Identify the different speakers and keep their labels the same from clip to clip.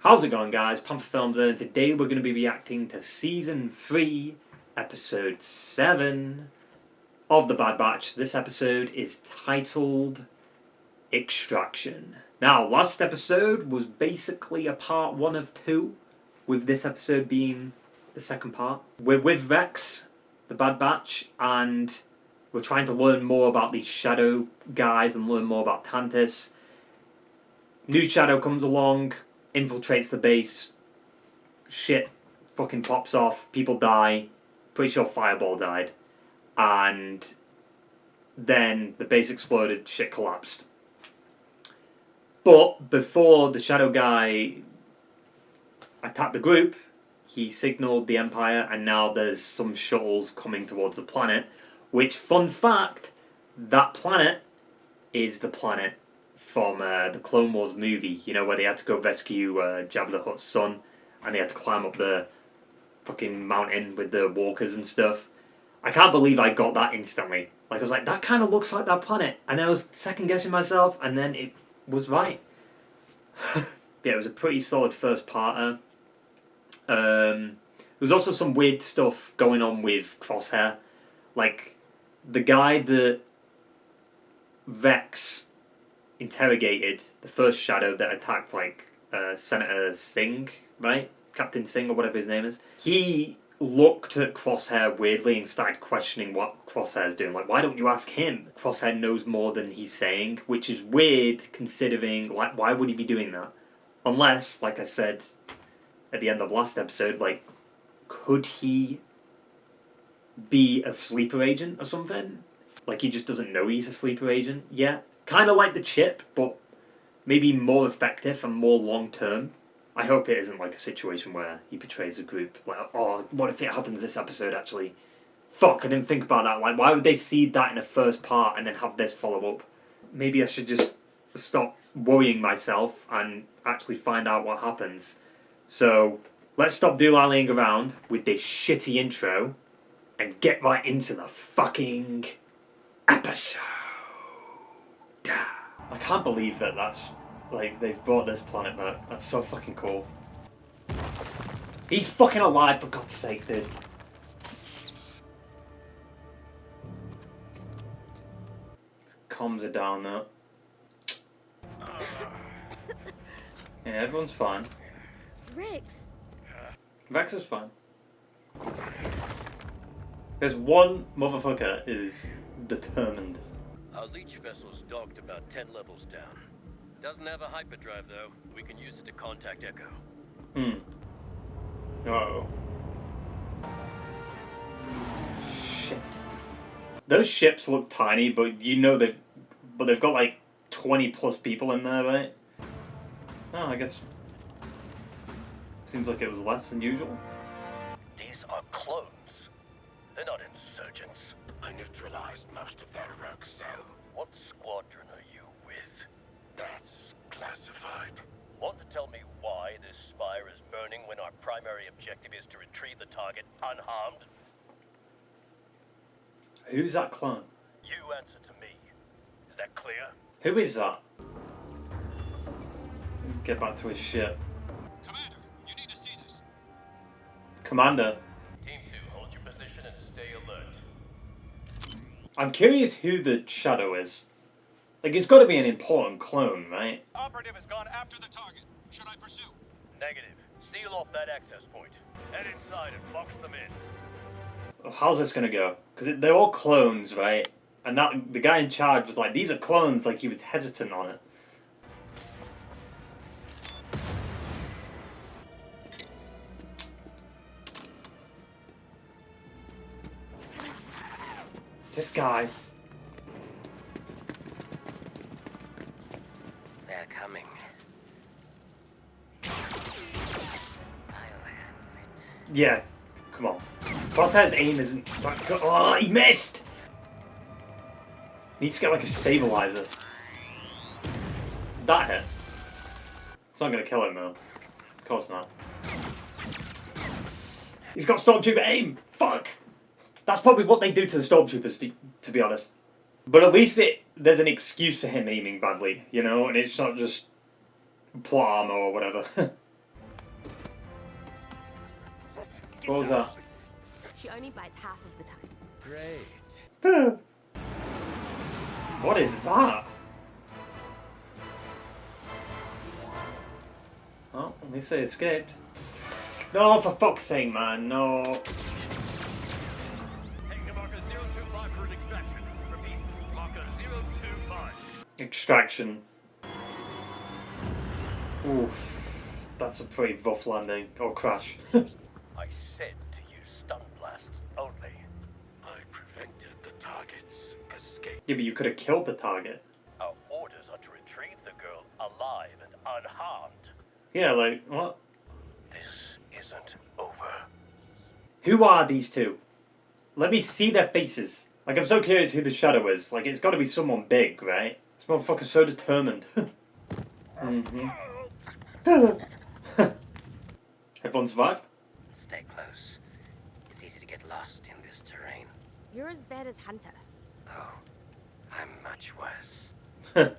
Speaker 1: How's it going, guys? Panther Films here, and today we're going to be reacting to Season 3, Episode 7 of The Bad Batch. This episode is titled Extraction. Now, last episode was basically a part 1 of 2, with this episode being the second part. We're with Rex, the Bad Batch, and we're trying to learn more about these Shadow guys and learn more about Tantis. New Shadow comes along, infiltrates the base, shit fucking pops off, people die, pretty sure Fireball died, and then the base exploded, shit collapsed. But before the Shadow guy attacked the group, he signaled the Empire, and now there's some shuttles coming towards the planet, which, fun fact, that planet is the planet from the Clone Wars movie, you know, where they had to go rescue Jabba the Hutt's son, and they had to climb up the fucking mountain with the walkers and stuff. I can't believe I got that instantly. Like, I was like, that kind of looks like that planet, and I was second-guessing myself, and then it was right. Yeah, it was a pretty solid first-parter. There was also some weird stuff going on with Crosshair. Like, the guy that Rex interrogated, the first Shadow that attacked, like, Senator Singh, right? Captain Singh, or whatever his name is. He looked at Crosshair weirdly and started questioning what Crosshair's doing. Like, why don't you ask him? Crosshair knows more than he's saying, which is weird considering, like, why would he be doing that? Unless, like I said at the end of last episode, like, could he be a sleeper agent or something? Like, he just doesn't know he's a sleeper agent yet. Kind of like the chip, but maybe more effective and more long-term. I hope it isn't like a situation where he betrays the group. Like, oh, what if it happens this episode, actually? Fuck, I didn't think about that. Like, why would they seed that in the first part and then have this follow-up? Maybe I should just stop worrying myself and actually find out what happens. So, let's stop doolallying around with this shitty intro and get right into the fucking episode. I can't believe that that's, like, they've brought this planet back. That's so fucking cool. He's fucking alive, for God's sake, dude. Comms are down now. Yeah, everyone's fine. Rex is fine. There's one motherfucker is determined.
Speaker 2: Our leech vessel's docked about 10 levels down. Doesn't have a hyperdrive, though. We can use it to contact Echo.
Speaker 1: Uh-oh. Shit. Those ships look tiny, but you know they've got like 20 plus people in there, right? Oh, I guess seems like it was less than usual.
Speaker 2: These are clones. They're not insurgents.
Speaker 3: I neutralized most of their rogue cell.
Speaker 2: What squadron are you with?
Speaker 3: That's classified.
Speaker 2: Want to tell me why this spire is burning when our primary objective is to retrieve the target unharmed?
Speaker 1: Who's that clone?
Speaker 2: You answer to me. Is that clear?
Speaker 1: Who is that? Get back to his ship.
Speaker 4: Commander, you need to see this.
Speaker 1: Commander.
Speaker 2: Team 2, hold your position and stay alert.
Speaker 1: I'm curious who the Shadow is. Like, it's got to be an important clone, right?
Speaker 4: Operative has gone after the target. Should I pursue?
Speaker 2: Negative. Seal off that access point. Head inside and box them in.
Speaker 1: How's this gonna go? Because they're all clones, right? And that the guy in charge was like, these are clones, like he was hesitant on it. This guy.
Speaker 3: They're coming.
Speaker 1: Yeah, come on. Crosshair's aim isn't that good. Oh, he missed! Needs to get like a stabilizer. That hit. It's not gonna kill him though. Of course not. He's got Stormtrooper aim! Fuck! That's probably what they do to the Stormtroopers, to be honest. But at least there's an excuse for him aiming badly, you know, and it's not just plot armor or whatever. What was that?
Speaker 5: She only bites half of the time.
Speaker 3: Great.
Speaker 1: What is that? Oh, at least they escaped. No, for fuck's sake, man, no.
Speaker 2: Heading to marker 025 for an extraction. Repeat, marker 025.
Speaker 1: Extraction. Oof. That's a pretty rough landing. Or crash.
Speaker 2: I said to use stun blasts only.
Speaker 3: I prevented the target's escape.
Speaker 1: Yeah, but you could have killed the target.
Speaker 2: Our orders are to retrieve the girl alive and unharmed.
Speaker 1: Yeah, like, what?
Speaker 2: This isn't over.
Speaker 1: Who are these two? Let me see their faces. Like, I'm so curious who the shadow is. Like, it's gotta be someone big, right? This motherfucker's so determined. Mm-hmm. Everyone survived?
Speaker 3: Stay close. It's easy to get lost in this terrain.
Speaker 5: You're as bad as Hunter.
Speaker 3: Oh, I'm much worse.
Speaker 2: We've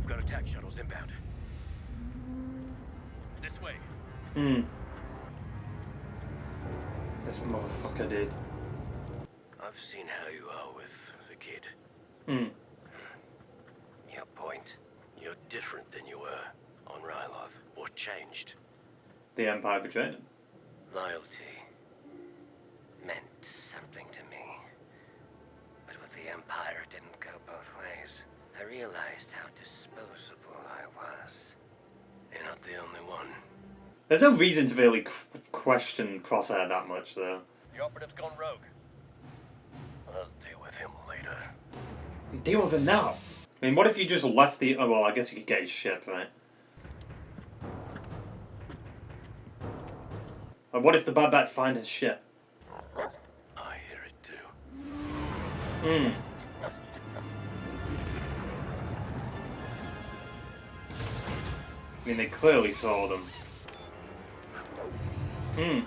Speaker 2: got attack shuttles inbound. This way.
Speaker 1: Hmm. This motherfucker did.
Speaker 2: I've seen how you are with the kid.
Speaker 1: Hmm.
Speaker 3: Your point?
Speaker 2: You're different than you were on Ryloth. What changed?
Speaker 1: The Empire betrayed him.
Speaker 3: Loyalty meant something to me. But with the Empire, it didn't go both ways. I realized how disposable I was.
Speaker 2: You're not the only one.
Speaker 1: There's no reason to really question Crosshair that much, though.
Speaker 2: The operative's gone rogue. I'll deal with him later.
Speaker 1: Deal with it now. I mean, what if you just left the... Oh, well, I guess you could get his ship, right? And what if the Bad Bat find his ship?
Speaker 2: I hear it too.
Speaker 1: Hmm. I mean, they clearly saw them. Hmm.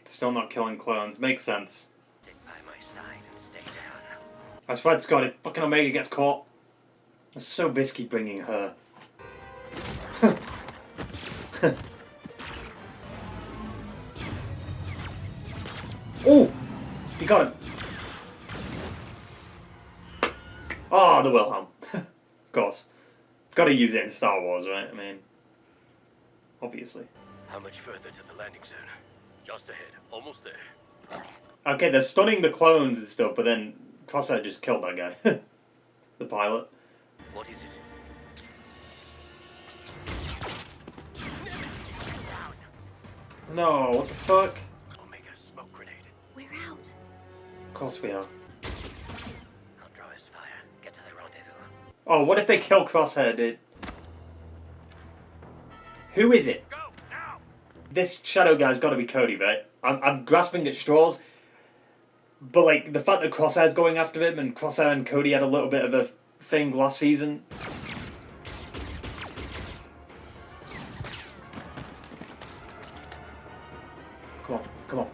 Speaker 1: Still not killing clones. Makes sense.
Speaker 3: Stick by my side and stay down.
Speaker 1: I swear to God, if fucking Omega gets caught, it's so risky bringing her. Oh! He got him. Oh, the Wilhelm. Of course. Got to use it in Star Wars, right? I mean, obviously.
Speaker 2: How much further to the landing zone? Just ahead. Almost there.
Speaker 1: Okay, they're stunning the clones and stuff, but then Crosshair just killed that guy. The pilot.
Speaker 2: What is it?
Speaker 1: No, what the fuck?
Speaker 2: Omega smoke grenade.
Speaker 5: We're out.
Speaker 1: Of course we are.
Speaker 3: I'll draw his fire. Get to the rendezvous.
Speaker 1: Oh, what if they kill Crosshair, dude? Who is it?
Speaker 2: Go now!
Speaker 1: This shadow guy's got to be Cody, right? I'm grasping at straws. But, like, the fact that Crosshair's going after him and Crosshair and Cody had a little bit of a thing last season. Come on, come on.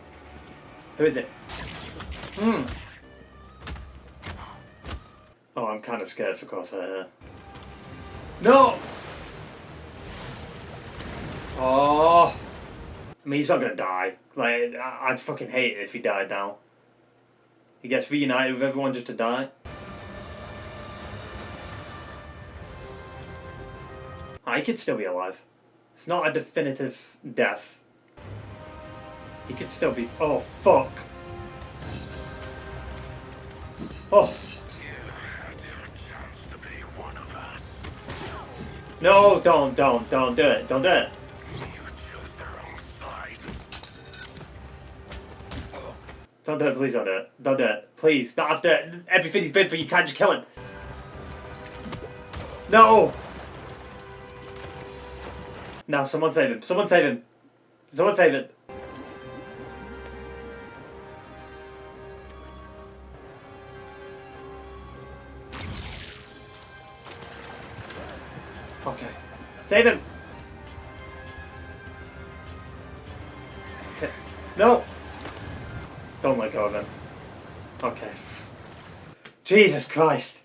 Speaker 1: Who is it? Hmm. Oh, I'm kind of scared for Crosshair. No! Oh! I mean, he's not gonna die. Like, I'd fucking hate it if he died now. He gets reunited with everyone just to die. Ah, he could still be alive. It's not a definitive death. He could still be... Oh, fuck. Oh.
Speaker 3: You had your chance to be one of us.
Speaker 1: No, don't do it. Don't do it.
Speaker 3: You chose the wrong side.
Speaker 1: Don't do it, please don't do it. Don't do it. Please, not after everything he's been through, you can't just kill him. No! No, someone save him. Someone save him. Someone save him. Okay. Save him! Okay. No! Don't let go of him. Okay. Jesus Christ.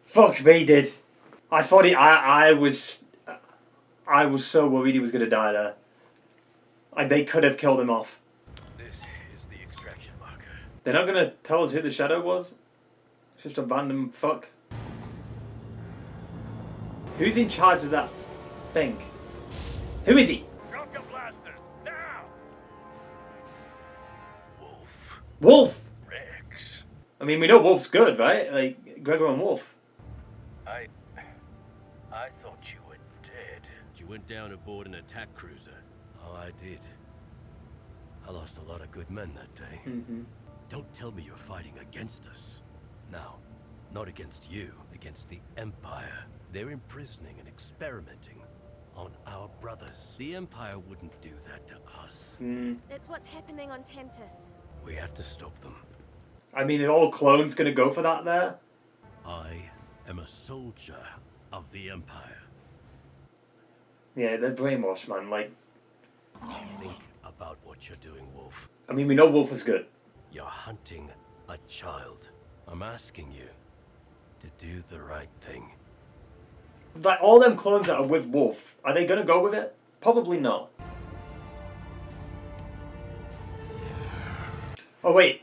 Speaker 1: Fuck me, dude. I thought I was... I was so worried he was going to die there. Like, they could have killed him off.
Speaker 2: This is the extraction marker.
Speaker 1: They're not going to tell us who the Shadow was? It's just a random fuck. Who's in charge of that thing? Who is he?
Speaker 2: Drop your blasters, now! Wollfe.
Speaker 1: Wollfe!
Speaker 2: Rex.
Speaker 1: I mean, we know Wolf's good, right? Like, Gregor and Wollfe.
Speaker 2: I thought you were dead. You went down aboard an attack cruiser. Oh, I did. I lost a lot of good men that day. Don't tell me you're fighting against us. No, not against you, against the Empire. They're imprisoning and experimenting on our brothers. The Empire wouldn't do that to us.
Speaker 5: It's what's happening on Tantus.
Speaker 2: We have to stop them.
Speaker 1: I mean, are all clones going to go for that there?
Speaker 2: I am a soldier of the Empire.
Speaker 1: Yeah, they're brainwashed, man. Like,
Speaker 2: Think about what you're doing, Wollfe.
Speaker 1: I mean, we know Wollfe is good.
Speaker 2: You're hunting a child. I'm asking you to do the right thing.
Speaker 1: Like, all them clones that are with Wollfe, are they going to go with it? Probably not. Oh, wait.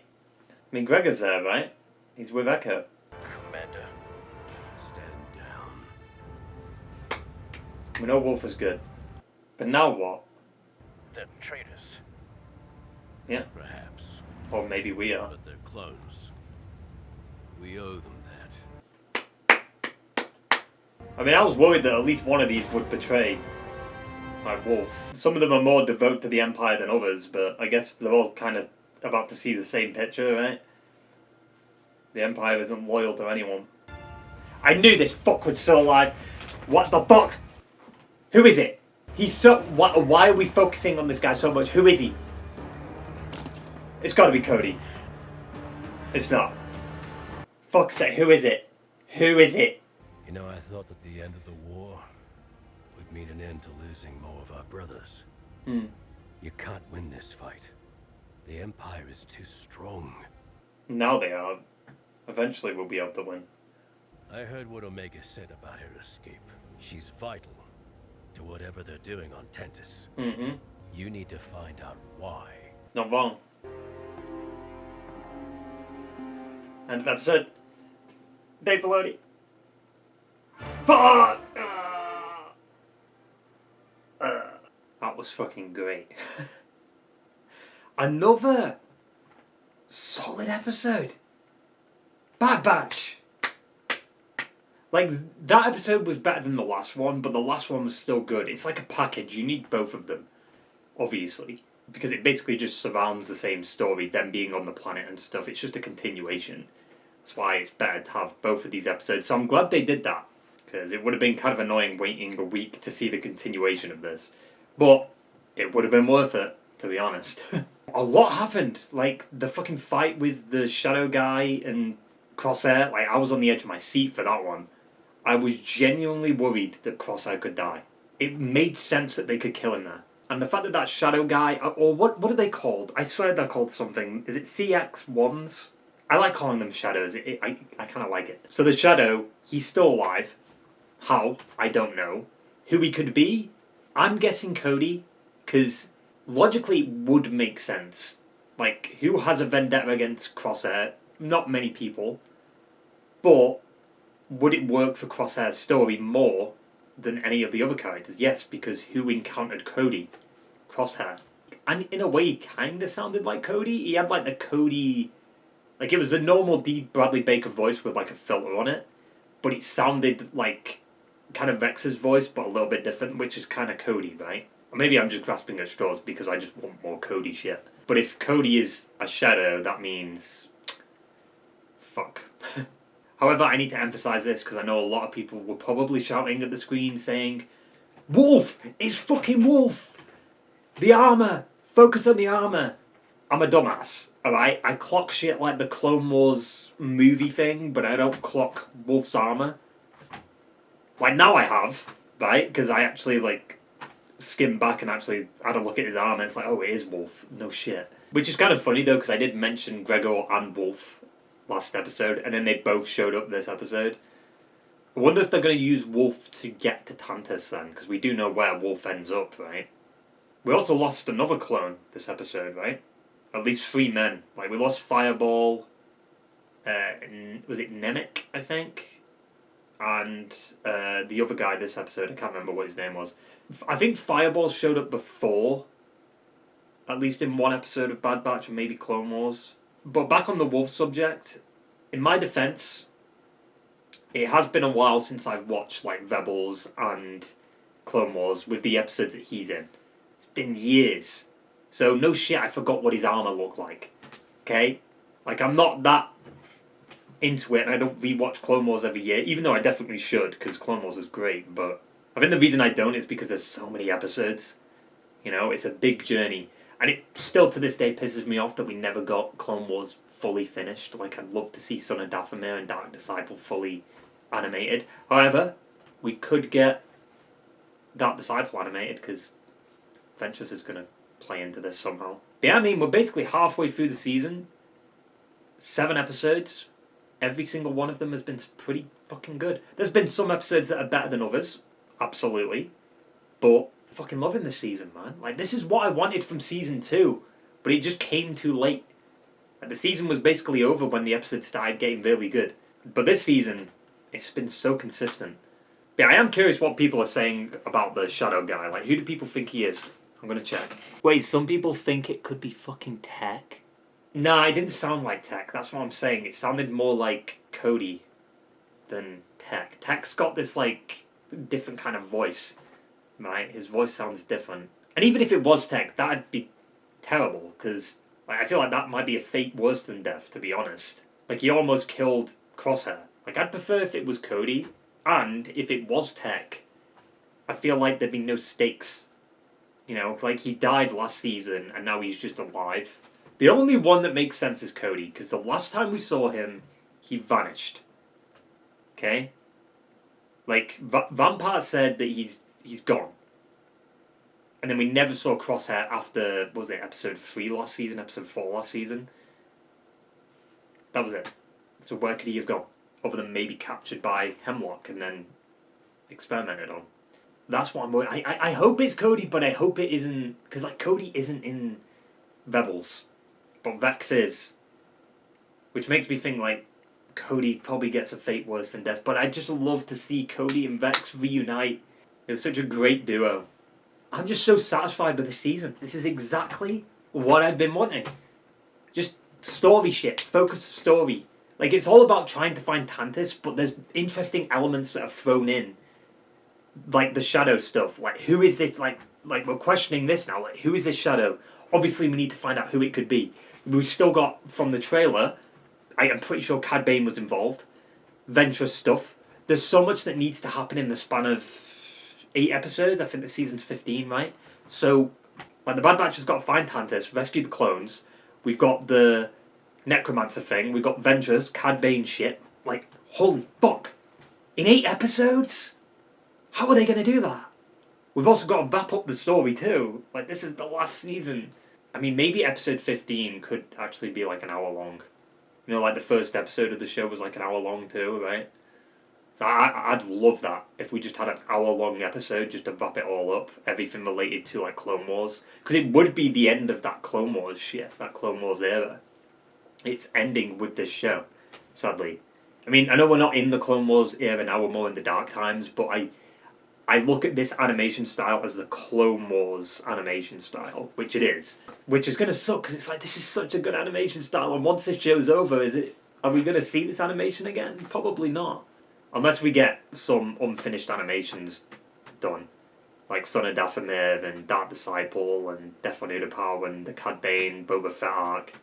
Speaker 1: I mean, Gregor's there, right? He's with Echo.
Speaker 2: Commander, stand down.
Speaker 1: We know Wollfe is good. But now what?
Speaker 2: They're traitors.
Speaker 1: Yeah.
Speaker 2: Perhaps.
Speaker 1: Or maybe we are.
Speaker 2: But they're clones. We owe them that.
Speaker 1: I mean, I was worried that at least one of these would betray, like, Wollfe. Some of them are more devoted to the Empire than others, but I guess they're all kind of about to see the same picture, right? The Empire isn't loyal to anyone. I knew this fuck was still alive. What the fuck? Who is it? He's so... Why are we focusing on this guy so much? Who is he? It's gotta be Cody. It's not. Fuck's sake, who is it? Who is it?
Speaker 2: You know, I thought that the end of the war would mean an end to losing more of our brothers. You can't win this fight. The Empire is too strong.
Speaker 1: Now they are. Eventually we'll be able to win.
Speaker 2: I heard what Omega said about her escape. She's vital to whatever they're doing on Tantus. You need to find out why.
Speaker 1: It's not wrong. End of episode. Dave Filoni. Fuck! That was fucking great. Another solid episode. Bad Batch. Like, that episode was better than the last one, but the last one was still good. It's like a package. You need both of them, obviously. Because it basically just surrounds the same story, them being on the planet and stuff. It's just a continuation. That's why it's better to have both of these episodes. So I'm glad they did that. Because it would have been kind of annoying waiting a week to see the continuation of this. But it would have been worth it, to be honest. A lot happened. Like, the fucking fight with the Shadow guy and Crosshair. Like, I was on the edge of my seat for that one. I was genuinely worried that Crosshair could die. It made sense that they could kill him there. And the fact that that Shadow guy, or what are they called? I swear they're called something. Is it CX-1s? I like calling them Shadows. I kind of like it. So the Shadow, he's still alive. How? I don't know. Who he could be? I'm guessing Cody, because logically it would make sense. Like, who has a vendetta against Crosshair? Not many people. But would it work for Crosshair's story more than any of the other characters? Yes, because who encountered Cody? Crosshair. And in a way, he kind of sounded like Cody. He had like the Cody... Like, it was a normal D. Bradley Baker voice with like a filter on it. But it sounded like kind of Vex's voice, but a little bit different, which is kind of Cody, right? Or maybe I'm just grasping at straws because I just want more Cody shit. But if Cody is a Shadow, that means... Fuck. However, I need to emphasize this because I know a lot of people were probably shouting at the screen saying, Wollfe! It's fucking Wollfe! The armor! Focus on the armor! I'm a dumbass, alright? I clock shit like the Clone Wars movie thing, but I don't clock Wollfe's armor. Like, now I have, right? Because I actually, like, skimmed back and actually had a look at his armor. It's like, oh, it is Wollfe. No shit. Which is kind of funny, though, because I did mention Gregor and Wollfe last episode, and then they both showed up this episode. I wonder if they're going to use Wollfe to get to Tantus then, because we do know where Wollfe ends up, right? We also lost another clone this episode, right? At least 3 men. Like, we lost Fireball, was it Nemec, I think? And the other guy this episode, I can't remember what his name was. I think Fireball showed up before, at least in one episode of Bad Batch or maybe Clone Wars. But back on the Wollfe subject, in my defense, it has been a while since I've watched like Rebels and Clone Wars with the episodes that he's in. It's been years. So no shit, I forgot what his armor looked like. Okay? Like, I'm not that into it, and I don't rewatch Clone Wars every year, even though I definitely should, because Clone Wars is great, but I think the reason I don't is because there's so many episodes. You know, it's a big journey. And it still to this day pisses me off that we never got Clone Wars fully finished. Like, I'd love to see Son of Dathomir and Dark Disciple fully animated. However, we could get Dark Disciple animated, because Ventress is going to play into this somehow. But yeah, I mean, we're basically halfway through the season. 7 episodes. Every single one of them has been pretty fucking good. There's been some episodes that are better than others. Absolutely. But I'm fucking loving this season, man. Like, this is what I wanted from season 2. But it just came too late. Like, the season was basically over when the episodes started getting really good. But this season, it's been so consistent. But yeah, I am curious what people are saying about the Shadow guy. Like, who do people think he is? I'm gonna check. Wait, some people think it could be fucking Tech? Nah, it didn't sound like Tech. That's what I'm saying. It sounded more like Cody than Tech. Tech's got this, like, different kind of voice, right? His voice sounds different. And even if it was Tech, that'd be terrible, because like, I feel like that might be a fate worse than death, to be honest. Like, he almost killed Crosshair. Like, I'd prefer if it was Cody, and if it was Tech, I feel like there'd be no stakes. You know, like, he died last season, and now he's just alive. The only one that makes sense is Cody, because the last time we saw him, he vanished. Okay? Like, Vampire said that he's gone. And then we never saw Crosshair after, what was it, episode 3 last season, episode 4 last season? That was it. So where could he have gone? Other than maybe captured by Hemlock and then experimented on. That's what I'm worried. I hope it's Cody, but I hope it isn't, because like Cody isn't in Rebels. But Vex is. Which makes me think, like, Cody probably gets a fate worse than death. But I'd just love to see Cody and Vex reunite. It was such a great duo. I'm just so satisfied with the season. This is exactly what I've been wanting. Just story shit. Focused story. Like, it's all about trying to find Tantus, but there's interesting elements that are thrown in. Like, the Shadow stuff. Like, who is it? Like we're questioning this now. Like, who is this Shadow? Obviously, we need to find out who it could be. We've still got, from the trailer, I am pretty sure Cad Bane was involved. Ventress stuff. There's so much that needs to happen in the span of 8 episodes. I think the season's 15, right? So, like, the Bad Batch has got to find Tantus, rescue the clones. We've got the Necromancer thing. We've got Ventress, Cad Bane shit. Like, holy fuck. In 8 episodes? How are they going to do that? We've also got to wrap up the story too. Like, this is the last season. I mean, maybe episode 15 could actually be like an hour long. You know, like the first episode of the show was like an hour long too, right? So I'd love that if we just had an hour long episode just to wrap it all up. Everything related to like Clone Wars. Because it would be the end of that Clone Wars shit, that Clone Wars era. It's ending with this show, sadly. I mean, I know we're not in the Clone Wars era now, we're more in the Dark Times, but I look at this animation style as the Clone Wars animation style, which it is. Which is going to suck, because it's like, this is such a good animation style, and once this show's over, are we going to see this animation again? Probably not. Unless we get some unfinished animations done. Like Son of Dathomir and Dark Disciple and Death on Utapau and the Cad Bane, Boba Fett arc.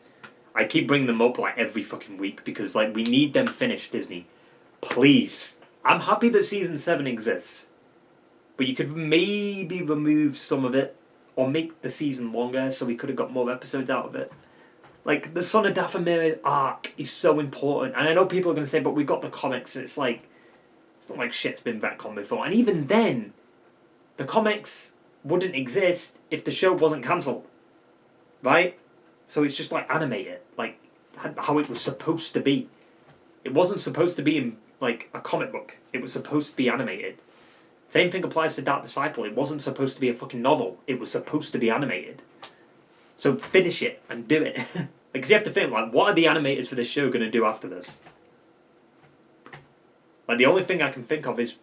Speaker 1: I keep bringing them up like every fucking week, because like we need them finished, Disney. Please. I'm happy that Season 7 exists. But you could maybe remove some of it, or make the season longer so we could have got more episodes out of it. Like, the Son of Dathomir arc is so important. And I know people are going to say, but we got the comics, and it's like, it's not like shit's been retconned before. And even then, the comics wouldn't exist if the show wasn't cancelled. Right? So it's just like, animate it. Like, how it was supposed to be. It wasn't supposed to be in like a comic book. It was supposed to be animated. Same thing applies to Dark Disciple. It wasn't supposed to be a fucking novel. It was supposed to be animated. So finish it and do it. Because you have to think, like, what are the animators for this show going to do after this? Like, the only thing I can think of is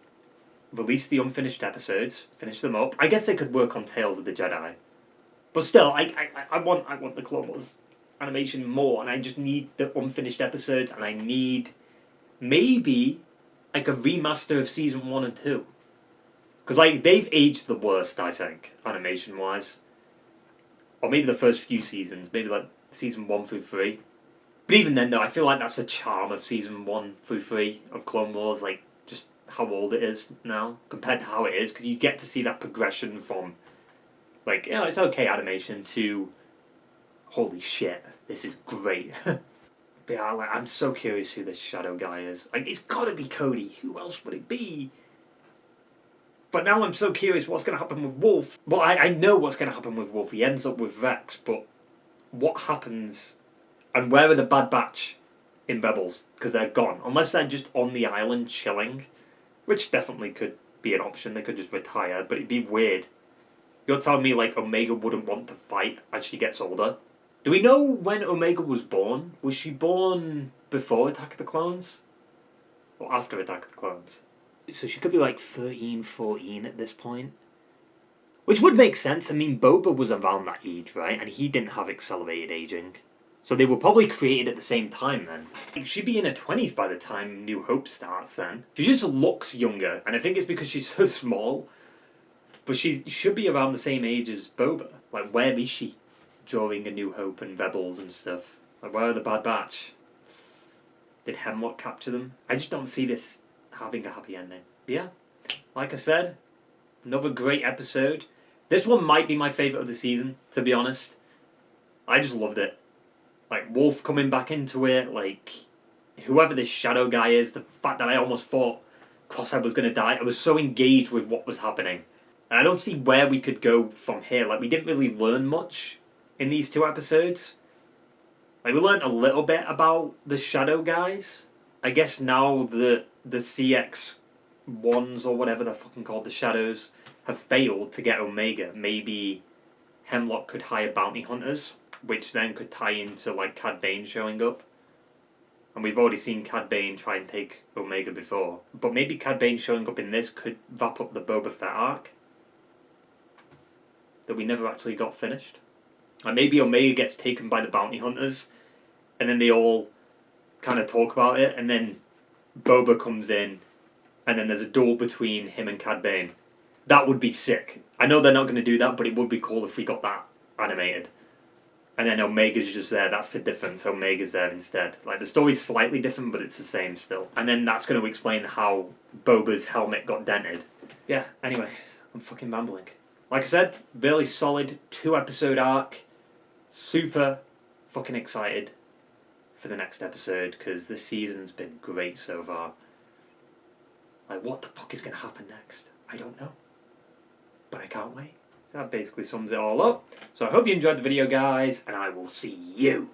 Speaker 1: release the unfinished episodes, finish them up. I guess they could work on Tales of the Jedi. But still, I want the Clone Wars animation more, and I just need the unfinished episodes, and I need maybe like a remaster of season 1 and 2. Because like they've aged the worst, I think, animation wise. Or maybe the first few seasons, maybe like season 1 through 3. But even then though, I feel like that's the charm of season 1 through 3 of Clone Wars, like just how old it is now compared to how it is, because you get to see that progression from like, you know, it's okay animation to holy shit, this is great. But yeah, like, I'm so curious who this shadow guy is. Like, it's gotta be Cody. Who else would it be? But now I'm so curious what's going to happen with Wollfe. Well, I know what's going to happen with Wollfe. He ends up with Rex, but what happens? And where are the Bad Batch in Rebels? Because they're gone. Unless they're just on the island chilling, which definitely could be an option. They could just retire, but it'd be weird. You're telling me, like, Omega wouldn't want to fight as she gets older? Do we know when Omega was born? Was she born before Attack of the Clones? Or after Attack of the Clones? So she could be like 13, 14 at this point. Which would make sense. I mean, Boba was around that age, right? And he didn't have accelerated aging. So they were probably created at the same time then. Like, she'd be in her 20s by the time New Hope starts then. She just looks younger. And I think it's because she's so small. But she should be around the same age as Boba. Like, where is she during A New Hope and Rebels and stuff? Like, where are the Bad Batch? Did Hemlock capture them? I just don't see this having a happy ending. Yeah, like I said, another great episode. This one might be my favourite of the season, to be honest. I just loved it. Like, Wollfe coming back into it, like, whoever this shadow guy is, the fact that I almost thought Crosshair was going to die, I was so engaged with what was happening. And I don't see where we could go from here. Like, we didn't really learn much in these 2 episodes. Like, we learned a little bit about the shadow guys. I guess now the CX-1s or whatever they're fucking called, the shadows, have failed to get Omega. Maybe Hemlock could hire bounty hunters, which then could tie into like Cad Bane showing up. And we've already seen Cad Bane try and take Omega before. But maybe Cad Bane showing up in this could wrap up the Boba Fett arc that we never actually got finished. And maybe Omega gets taken by the bounty hunters, and then they all kind of talk about it, and then Boba comes in, and then there's a duel between him and Cad Bane. That would be sick. I know they're not going to do that, but it would be cool if we got that animated. And then Omega's just there. That's the difference. Omega's there instead. Like, the story's slightly different, but it's the same still. And then that's going to explain how Boba's helmet got dented. Yeah, anyway, I'm fucking rambling. Like I said, really solid 2-episode arc. Super fucking excited for the next episode, because this season's been great so far. Like, what the fuck is going to happen next? I don't know. But I can't wait. So that basically sums it all up. So I hope you enjoyed the video, guys, and I will see you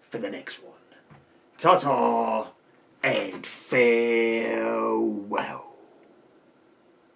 Speaker 1: for the next one. Ta-ta and farewell.